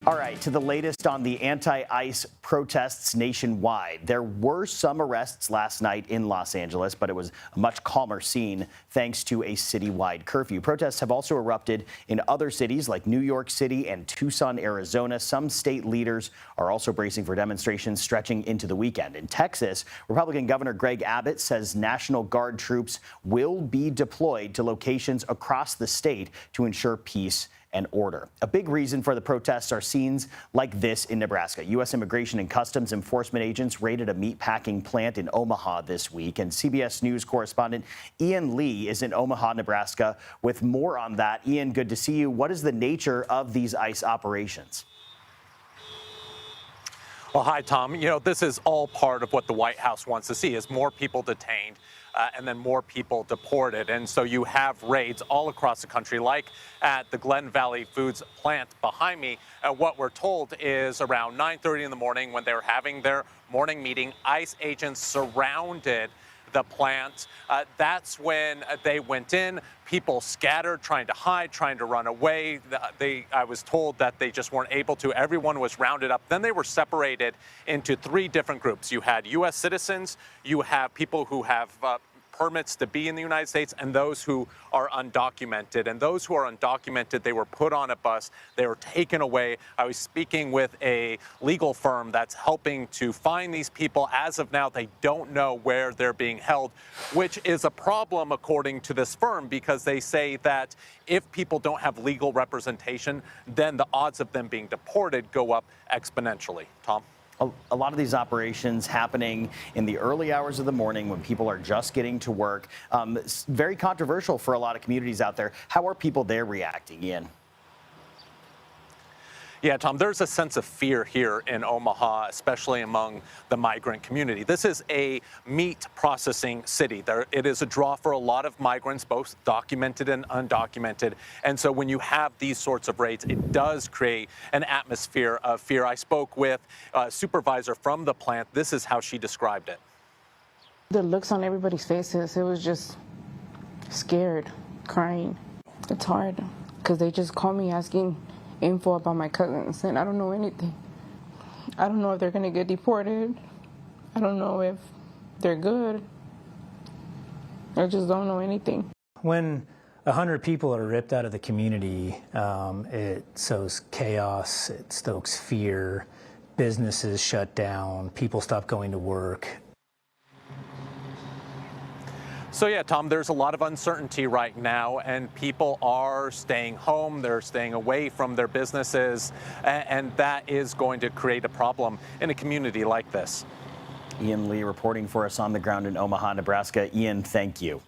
All right, to the latest on the anti-ICE protests nationwide. There were some arrests last night in Los Angeles, but it was a much calmer scene thanks to a citywide curfew. Protests have also erupted in other cities like New York City and Tucson, Arizona. Some state leaders are also bracing for demonstrations stretching into the weekend. In Texas, Republican Governor Greg Abbott says National Guard troops will be deployed to locations across the state to ensure peace and order. A big reason for the protests are scenes like this in Nebraska. U.S. Immigration and Customs Enforcement agents raided a meatpacking plant in Omaha this week, and CBS News correspondent Ian Lee is in Omaha, Nebraska, with more on that. Ian, good to see you. What is the nature of these ICE operations? Well, hi, Tom. You know, this is all part of what the White House wants to see, is more people detained and then more people deported. And so you have raids all across the country, like at the Glen Valley Foods plant behind me. What we're told is around 9:30 in the morning, when they were having their morning meeting, ICE agents surrounded the plant. That's when they went in. People scattered, trying to hide, trying to run away. I was told that they just weren't able to. Everyone was rounded up. Then they were separated into three different groups. You had U.S. citizens, you have people who have permits to be in the United States, and those who are undocumented. And those who are undocumented, they were put on a bus, they were taken away. I was speaking with a legal firm that's helping to find these people. As of now, they don't know where they're being held, which is a problem according to this firm, because they say that if people don't have legal representation, then the odds of them being deported go up exponentially. Tom? A lot of these operations happening in the early hours of the morning when people are just getting to work. It's very controversial for a lot of communities out there. How are people there reacting, Ian? Yeah, Tom, there's a sense of fear here in Omaha, especially among the migrant community. This is a meat processing city. It is a draw for a lot of migrants, both documented and undocumented. And so when you have these sorts of raids, it does create an atmosphere of fear. I spoke with a supervisor from the plant. This is how she described it. The looks on everybody's faces, it was just scared, crying. It's hard because they just call me asking info about my cousins, and I don't know anything. I don't know if they're gonna get deported. I don't know if they're good. I just don't know anything. When 100 people are ripped out of the community, it sows chaos, it stokes fear, businesses shut down, people stop going to work. So yeah, Tom, there's a lot of uncertainty right now, and people are staying home, they're staying away from their businesses, and that is going to create a problem in a community like this. Ian Lee reporting for us on the ground in Omaha, Nebraska. Ian, thank you.